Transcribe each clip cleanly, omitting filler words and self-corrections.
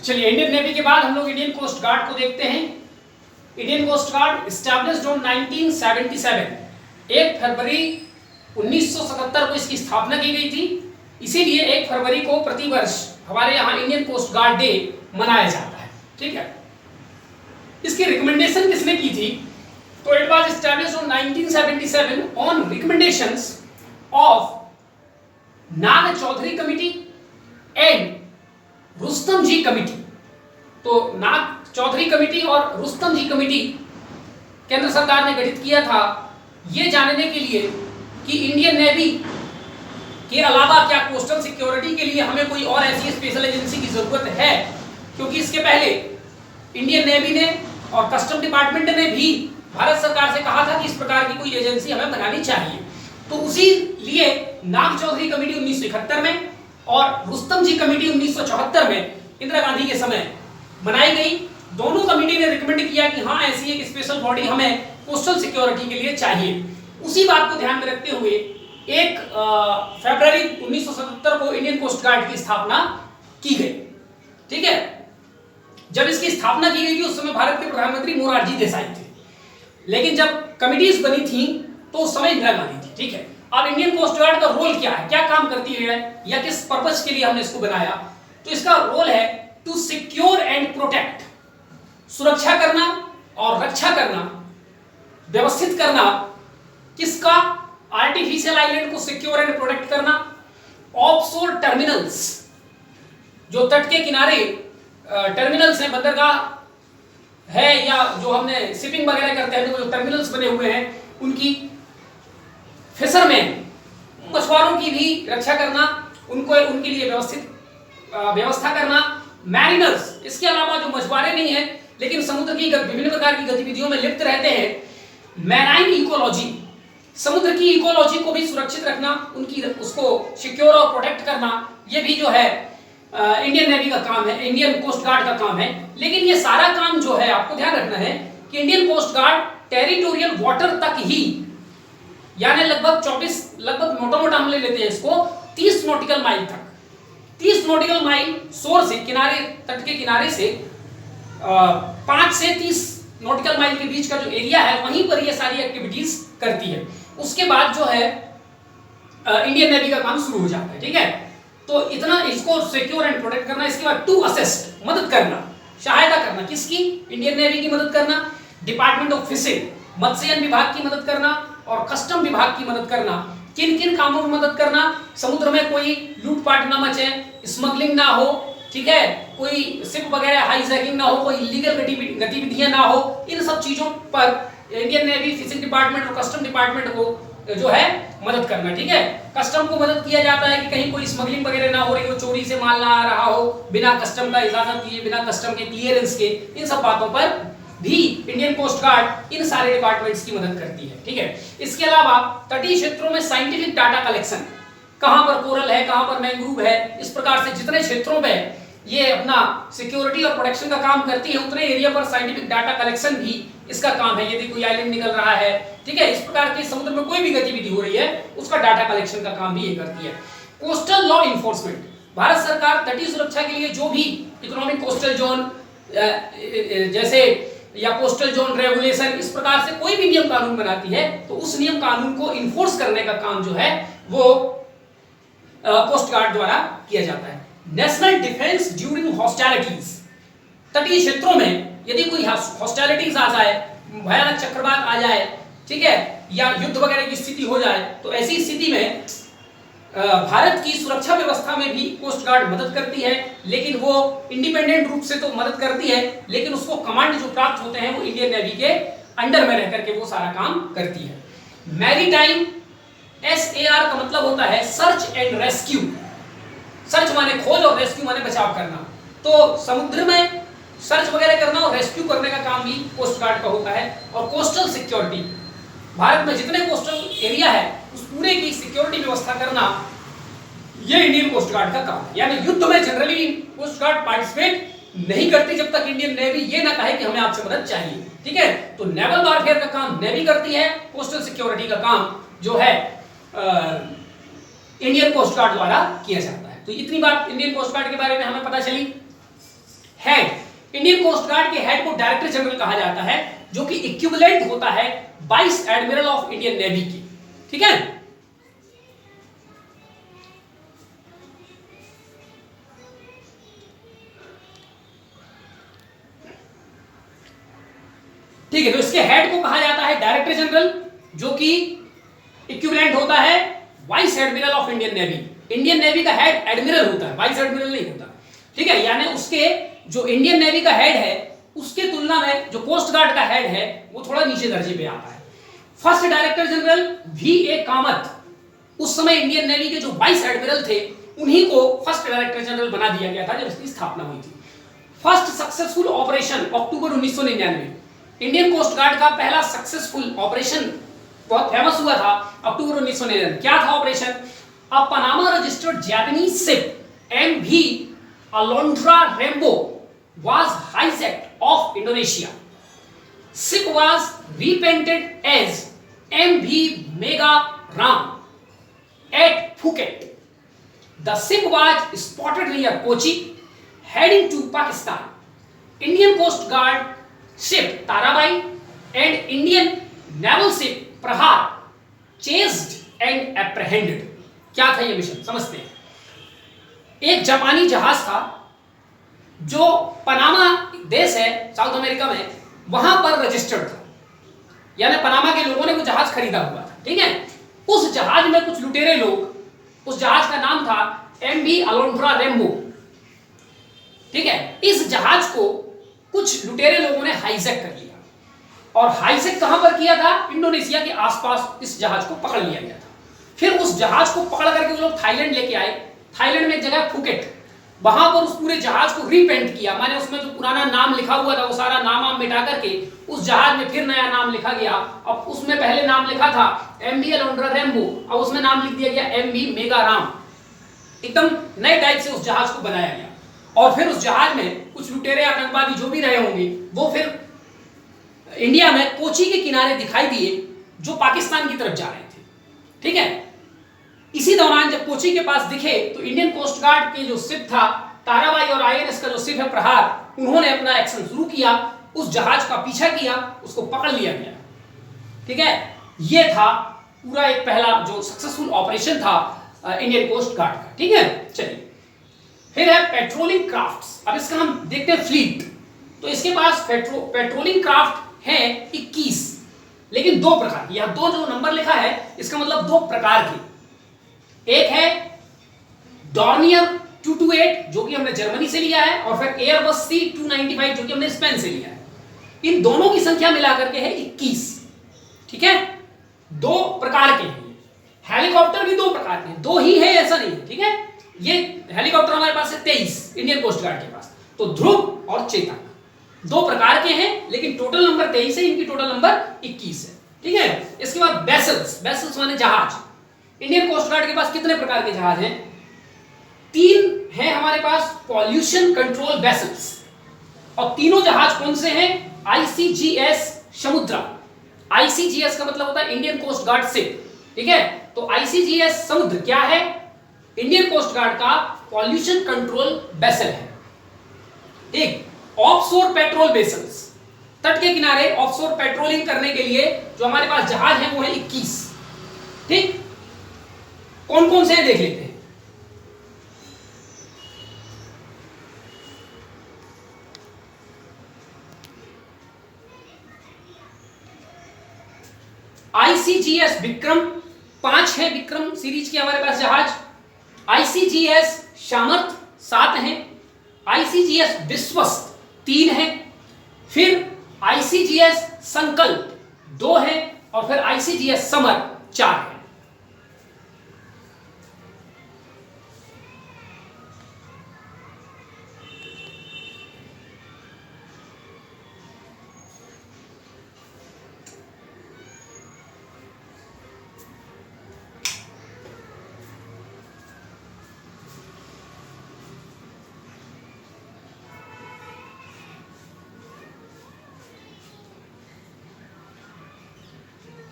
चलिए, Indian navy के बाद हम लोग इंडियन कोस्ट गार्ड को देखते हैं। Indian coast guard established on 1977, 1 फरवरी 1977 को इसकी स्थापना की गई थी। इसीलिए 1 फरवरी को प्रतिवर्ष हमारे यहाँ इंडियन कोस्ट गार्ड डे मनाया जाता है। ठीक है, इसकी रिकमेंडेशन किसने की थी? तो it was established on 1977 on recommendations of Nag Chaudhary committee and Rustamji committee. तो नाग चौधरी कमिटी और रुस्तम जी कमिटी केंद्र सरकार ने गठित किया था, ये जानने के लिए कि इंडियन नेवी के अलावा क्या कोस्टल सिक्योरिटी के लिए हमें कोई और ऐसी स्पेशल एजेंसी की जरूरत है, क्योंकि इसके पहले इंडियन नेवी ने और कस्टम डिपार्टमेंट ने भी भारत सरकार से कहा था कि इस प्रकार की कोई एजेंसी हमें बनानी चाहिए। तो उसी लिए नाग चौधरी कमेटी 1971 में और रुस्तम जी कमेटी 1974 में इंदिरा गांधी के समय बनाई गई। दोनों कमेटी ने रिकमेंड किया कि हाँ, ऐसी एक स्पेशल बॉडी हमें कोस्टल सिक्योरिटी के लिए चाहिए। उसी बात को ध्यान में रखते हुए 1 फरवरी 1977 को इंडियन कोस्ट गार्ड की स्थापना की गई। ठीक है, जब इसकी स्थापना की गई थी उस समय भारत के प्रधानमंत्री मोरारजी देसाई थे, लेकिन जब कमिटीज बनी थी तो उस समय इंदिरा गांधी थी। ठीक है, अब इंडियन कोस्ट गार्ड का रोल क्या है, क्या काम करती है या किस पर्पस के लिए हमने इसको बनाया? तो इसका रोल है टू सिक्योर एंड प्रोटेक्ट, सुरक्षा करना और रक्षा करना, व्यवस्थित करना। किसका? आर्टिफिशियल आइलैंड को सिक्योर एंड प्रोटेक्ट करना। ऑफशोर टर्मिनल्स, जो तट के किनारे टर्मिनल्स हैं, बंदरगाह है या जो हमने शिपिंग वगैरह करते हैं, जो टर्मिनल्स बने हुए हैं उनकी, फिशरमैन, मछुआरों की भी रक्षा करना, उनको उनके लिए व्यवस्था करना। मैरिनर्स, इसके अलावा जो मछुआरे नहीं हैं लेकिन समुद्र की विभिन्न प्रकार की गतिविधियों में लिप्त रहते हैं, मैराइन इकोलॉजी, समुद्र की इकोलॉजी को भी सुरक्षित रखना, उनकी उसको सिक्योर और प्रोटेक्ट करना, ये भी जो है इंडियन नेवी का काम है, इंडियन कोस्ट गार्ड का काम है। लेकिन ये सारा काम जो है आपको ध्यान रखना है कि Indian coast guard territorial water तक ही, यानी लगभग मोटा हम ले लेते हैं इसको 30 नॉटिकल माइल तक, 30 नॉटिकल माइल शोर से, किनारे, तट के किनारे से 5 से 30 नॉटिकल माइल के बीच का जो एरिया है वहीं पर ये सारी एक्टिविटीज करती है। उसके बाद जो है इंडियन नेवी का काम शुरू हो जाता है। ठीक है, तो इतना इसको सिक्योर एंड प्रोटेक्ट करना। इसके बाद टू असिस्ट, मदद करना, सहायता करना। किसकी? इंडियन नेवी की मदद करना। डिपार्टमेंट ऑफ फिशिंग, मत्स्यन विभाग की मदद करना और कस्टम विभाग की मदद करना। किन किन कामों में मदद करना? समुद्र में कोई लूटपाट ना मचे, स्मगलिंग ना हो, ठीक है, कोई शिप वगैरह हाईजैकिंग ना हो, कोई इलीगल गतिविधियां ना हो। इन सब चीजों पर इंडियन नेवी, फिशिंग डिपार्टमेंट और कस्टम डिपार्टमेंट को जो है मदद करना। ठीक है, कस्टम को मदद किया जाता है कि कहीं कोई स्मगलिंग वगैरह ना हो रही हो, चोरी से माल ना आ रहा हो, बिना कस्टम का इजाजत दिए, बिना कस्टम के क्लियरेंस के। इन सब बातों पर भी इंडियन कोस्ट गार्ड इन सारे डिपार्टमेंट्स की मदद करती है। ठीक है, इसके अलावा तटीय क्षेत्रों में साइंटिफिक डाटा कलेक्शन, कहां पर कोरल है, कहां पर मैंग्रोव है, इस प्रकार से जितने क्षेत्रों में ये अपना सिक्योरिटी और प्रोटेक्शन का काम करती है उतने एरिया पर साइंटिफिक डाटा कलेक्शन भी इसका काम है। यदि कोई आइलैंड निकल रहा है, ठीक है, इस प्रकार की समुद्र में कोई भी गतिविधि हो रही है, उसका डाटा कलेक्शन का काम भी ये करती है। कोस्टल लॉ इन्फोर्समेंट, भारत सरकार तटीय सुरक्षा के लिए जो भी इकोनॉमिक कोस्टल जोन जैसे या कोस्टल जोन रेगुलेशन, इस प्रकार से कोई भी नियम कानून बनाती है तो उस नियम कानून को इन्फोर्स करने का काम जो है वो कोस्ट गार्ड द्वारा किया जाता है। नेशनल डिफेंस ड्यूरिंग हॉस्टिलिटीज, तटीय क्षेत्रों में यदि कोई हॉस्टिलिटीज आ जाए, भयानक चक्रवात आ जाए, ठीक है, या युद्ध वगैरह की स्थिति हो जाए, तो ऐसी स्थिति में भारत की सुरक्षा व्यवस्था में भी कोस्ट गार्ड मदद करती है। लेकिन वो इंडिपेंडेंट रूप से तो मदद करती है, लेकिन उसको कमांड जो प्राप्त होते हैं वो इंडियन नेवी के अंडर में रहकर के वो सारा काम करती है। मैरीटाइम, SAR का मतलब होता है सर्च एंड रेस्क्यू। सर्च माने खोज और रेस्क्यू माने बचाव करना। तो समुद्र में सर्च वगैरह करना और रेस्क्यू करने का काम भी कोस्ट गार्ड का होता है। और कोस्टल सिक्योरिटी, भारत में जितने कोस्टल एरिया है उस पूरे की सिक्योरिटी व्यवस्था करना, ये इंडियन कोस्ट गार्ड का काम है। यानी युद्ध में जनरली कोस्ट गार्ड पार्टिसिपेट नहीं करती जब तक इंडियन नेवी ये ना कहे कि हमें आपसे मदद चाहिए। ठीक है, तो नेवल वॉरफेयर का काम नेवी करती है, कोस्टल सिक्योरिटी का काम जो है इंडियन कोस्ट गार्ड द्वारा किया जाता है। तो इतनी बात इंडियन कोस्ट गार्ड के बारे में हमें पता चली। हेड। इंडियन कोस्ट गार्ड के हेड को डायरेक्टर जनरल कहा जाता है, जो कि इक्विवेलेंट होता है vice admiral of Indian navy की। ठीक है, ठीक है। तो इसके हेड को कहा जाता है डायरेक्टर जनरल, जो कि इक्विवेलेंट होता है vice admiral of Indian navy. Indian navy का हेड एडमिरल होता है, वाइस एडमिरल नहीं होता। ठीक है, यानी उसके जो इंडियन नेवी का हेड है उसके तुलना में जो कोस्ट गार्ड का हेड है वो थोड़ा नीचे दर्जे पे आता है। First director general V.A. Kamat, उस समय इंडियन नेवी के जो वाइस एडमिरल थे उन्हीं को फर्स्ट डायरेक्टर जनरल बना दिया गया था जब इसकी स्थापना हुई थी। फर्स्ट सक्सेसफुल ऑपरेशन अक्टूबर 1999, इंडियन कोस्ट गार्ड का पहला सक्सेसफुल ऑपरेशन बहुत फेमस हुआ था अक्टूबर 1999। क्या था operation? A Panama registered Japanese ship MV Alondra Rainbow was hijacked off Indonesia. Ship was repainted as MV Mega Ram at Phuket. The ship was spotted near Kochi heading to Pakistan. Indian Coast Guard ship Tarabai and Indian naval ship Prahar chased and apprehended. क्या था ये mission, समझते हैं। एक जापानी जहाज था जो पनामा देश है साउथ अमेरिका में, वहां पर रजिस्टर्ड था, यानी पनामा के लोगों ने वो जहाज खरीदा हुआ था। ठीक है, उस जहाज में कुछ लुटेरे लोग, उस जहाज का नाम था MV अलोंड्रा रेम्बो। ठीक है, इस जहाज को कुछ लुटेरे लोगों ने हाईजैक कर लिया, और हाईजैक कहां पर किया था? इंडोनेशिया के आसपास इस जहाज को पकड़ लिया गया था। फिर उस जहाज को पकड़ करके वो लोग थाईलैंड लेके आए। थाईलैंड में एक जगह फुकेट, वहां पर उस पूरे जहाज को रीपेंट किया, माने उसमें जो पुराना नाम लिखा हुआ था वो सारा नाम मिटा करके उस जहाज में फिर नया नाम लिखा गया। अब उसमें पहले नाम लिखा था MV अलोंड्रा रेम्बो, अब उसमें नाम लिख दिया गया MV मेगा राम। एकदम नए टाइप से उस जहाज को बनाया गया, और फिर उस जहाज में कुछ लुटेरे आतंकवादी जो भी रहे होंगे वो फिर इंडिया में कोची के किनारे दिखाई दिए, जो पाकिस्तान की तरफ जा रहे थे। ठीक है, इसी दौरान जब कोची के पास दिखे तो इंडियन कोस्ट गार्ड के जो शिप था ताराबाई और INS का जो शिप है प्रहार, उन्होंने अपना एक्शन शुरू किया, उस जहाज का पीछा किया, उसको पकड़ लिया गया। ठीक है, ये था पूरा एक पहला जो सक्सेसफुल ऑपरेशन था इंडियन कोस्ट गार्ड का। ठीक है, चलिए फिर है पेट्रोलिंग क्राफ्ट्स। अब इसका हम देखते हैं फ्लीट। तो इसके पास पेट्रोलिंग क्राफ्ट है 21, लेकिन दो प्रकार। यह दो जो नंबर लिखा है इसका मतलब दो प्रकार के। एक है डॉर्नियर 228 जो कि हमने जर्मनी से लिया है, और फिर एयरबस C295 जो कि हमने स्पेन से लिया है। इन दोनों की संख्या मिलाकर के है 21। ठीक है, दो प्रकार के हैं। हेलीकॉप्टर भी दो प्रकार के हैं, दो ही है ऐसा नहीं है। ठीक है, ये हेलीकॉप्टर हमारे पास है 23 इंडियन कोस्ट गार्ड के पास, तो ध्रुव और चेतक दो प्रकार के हैं, लेकिन टोटल नंबर 23 है, इनकी टोटल नंबर 21 है। ठीक है, इसके बाद वेसल्स, वेसल्स माने जहाज। इंडियन कोस्ट गार्ड के पास कितने प्रकार के जहाज हैं? 3 हैं हमारे पास पॉल्यूशन कंट्रोल वेसल्स, और तीनों जहाज कौन से हैं? ICGS समुद्रा। ICGS का मतलब होता है इंडियन कोस्ट गार्ड शिप। ठीक है, तो ICGS समुद्र क्या है? इंडियन कोस्ट गार्ड का पॉल्यूशन कंट्रोल वेसल है। एक ऑफशोर पेट्रोल वेसल्स, तट के किनारे ऑफशोर पेट्रोलिंग करने के लिए जो हमारे पास जहाज है वो है 21। ठीक, कौन कौन से हैं देख लेते हैं। ICGS विक्रम 5 है, विक्रम सीरीज के हमारे पास जहाज। ICGS सामर्थ 7 है, ICGS विश्वस्त 3 है, फिर ICGS संकल्प 2 है, और फिर ICGS समर 4 है।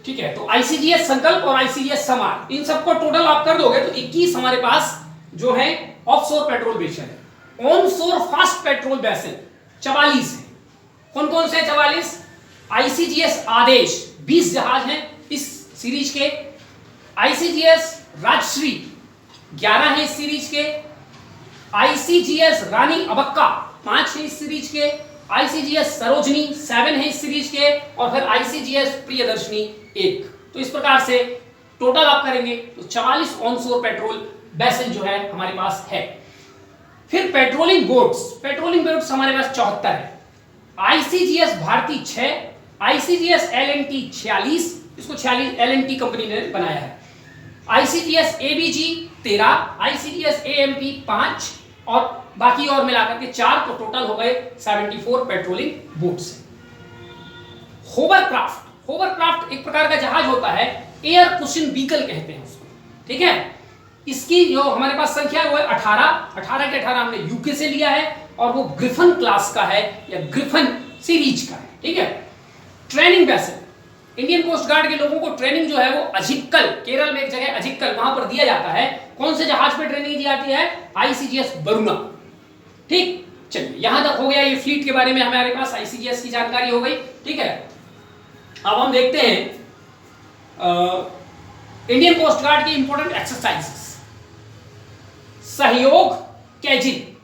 ठीक है, तो ICGS संकल्प और ICGS समार, इन सबको टोटल आप कर दोगे तो 21 हमारे पास जो है ऑफशोर पेट्रोल वेसल है। ऑन शोर फास्ट पेट्रोल वेसल 44 है। कौन कौन से 44? आईसीजीएस आदेश 20 जहाज हैं इस सीरीज के, आईसीजीएस राजश्री 11 है इस सीरीज के, आईसीजीएस रानी अबक्का 5 है इस सीरीज के, आईसीजीएस सरोजनी 7 है इस सीरीज के, और फिर आईसीजीएस प्रियदर्शनी 1। तो इस प्रकार से टोटल आप करेंगे तो 44 ऑन शोर पेट्रोल वेसल जो है हमारे पास है। फिर पेट्रोलिंग बोट्स हमारे पास 74 है। आईसीजीएस भारती 6, आईसीजीएस एलएनटी 46, इसको 46 एलएनटी कंपनी ने बनाया है, आईसीजीएस एबीजी 13, आईसीजीएस एएमपी 5 और बाकी और मिलाकर के 4, तो टोटल हो गए 74 पेट्रोलिंग बोट्स। होवरक्राफ्ट एक प्रकार का जहाज होता है, एयर कुशन व्हीकल कहते हैं उसको, ठीक है। इसकी जो हमारे पास संख्या है वो है 18 के 18 हमने यूके से लिया है, और वो ग्रिफन क्लास का है या ग्रिफन सीरीज का है, ठीक है। Training vessel, Indian coast guard के लोगों को ट्रेनिंग जो है वो अझिक्कल, केरल में एक जगह अझिक्कल, वहां पर दिया जाता है। कौन से जहाज पे ट्रेनिंग दी जाती है? आईसीजीएस वरुणा, ठीक। चलिए यहां तक हो गया, ये फ्लीट के बारे में हमारे पास आईसीजीएस की जानकारी हो गई, ठीक है। अब हम देखते हैं इंडियन कोस्ट गार्ड की इंपॉर्टेंट एक्सरसाइजेस। सहयोग कैजिन,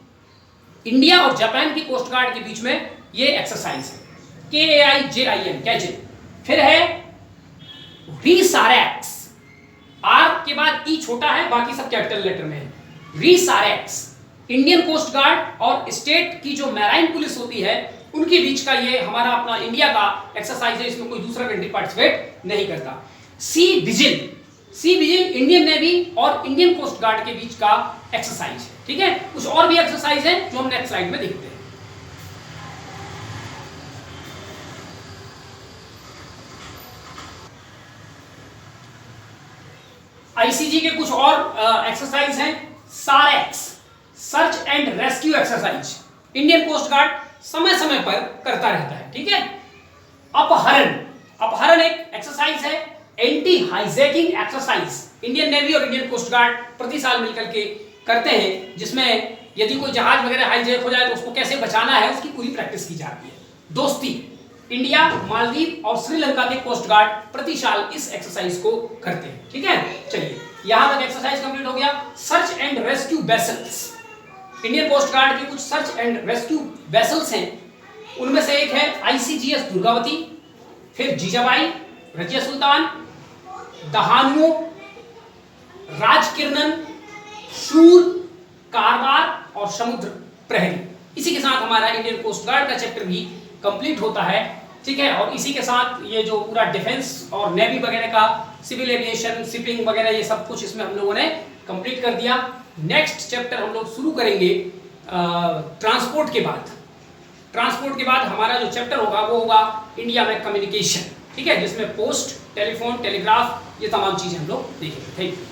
इंडिया और जापान की कोस्ट गार्ड के बीच में ये एक्सरसाइज है, KAIJIN कैजिन। फिर है रीसारेक्स, आर के बाद ई छोटा है, बाकी सब कैपिटल लेटर में है। रीसारेक्स इंडियन कोस्ट गार्ड और स्टेट की जो मैराइन पुलिस होती है उनके बीच का ये हमारा अपना इंडिया का एक्सरसाइज है, इसमें कोई दूसरा कंट्री पार्टिसिपेट नहीं करता। सी विजिल इंडियन नेवी और इंडियन कोस्ट गार्ड के बीच का एक्सरसाइज है, ठीक है। कुछ और भी एक्सरसाइज है जो हम नेक्स्ट स्लाइड में देखते हैं। आईसीजी के कुछ और एक्सरसाइज हैं। SAREX, search and rescue exercise, Indian coast guard समय समय पर करता रहता है, ठीक है। अपहरण एक एक्सरसाइज है। Anti hijacking exercise Indian navy और इंडियन कोस्ट गार्ड प्रति साल मिलकर के करते हैं, जिसमें यदि कोई जहाज वगैरह हाईजैक हो जाए तो उसको कैसे बचाना है उसकी पूरी प्रैक्टिस की जाती है। दोस्ती, इंडिया, मालदीव और श्रीलंका के कोस्ट गार्ड प्रति साल इस एक्सरसाइज को करते हैं, ठीक है। चलिए यहां तक एक्सरसाइज कंप्लीट हो गया। Search and rescue vessels, Indian coast guard की कुछ सर्च एंड रेस्क्यू वेसल्स हैं, उनमें से एक है आईसीजीएस दुर्गावती, फिर जीजाबाई, रजिया सुल्तान, दहानु, राजकिरणन, शूर, कारवार और समुद्र प्रहरी। इसी के साथ हमारा इंडियन कोस्ट गार्ड का चैप्टर भी कंप्लीट होता है, ठीक है। और इसी के साथ ये जो पूरा डिफेंस और नेवी वगैरह का, सिविल एविएशन, शिपिंग वगैरह, ये सब कुछ इसमें हम लोगों ने कंप्लीट कर दिया। नेक्स्ट चैप्टर हम लोग शुरू करेंगे ट्रांसपोर्ट के बाद। ट्रांसपोर्ट के बाद हमारा जो चैप्टर होगा वो होगा इंडिया में कम्युनिकेशन, ठीक है, जिसमें पोस्ट, टेलीफोन, टेलीग्राफ, ये तमाम चीजें हम लोग देखेंगे। Thank you.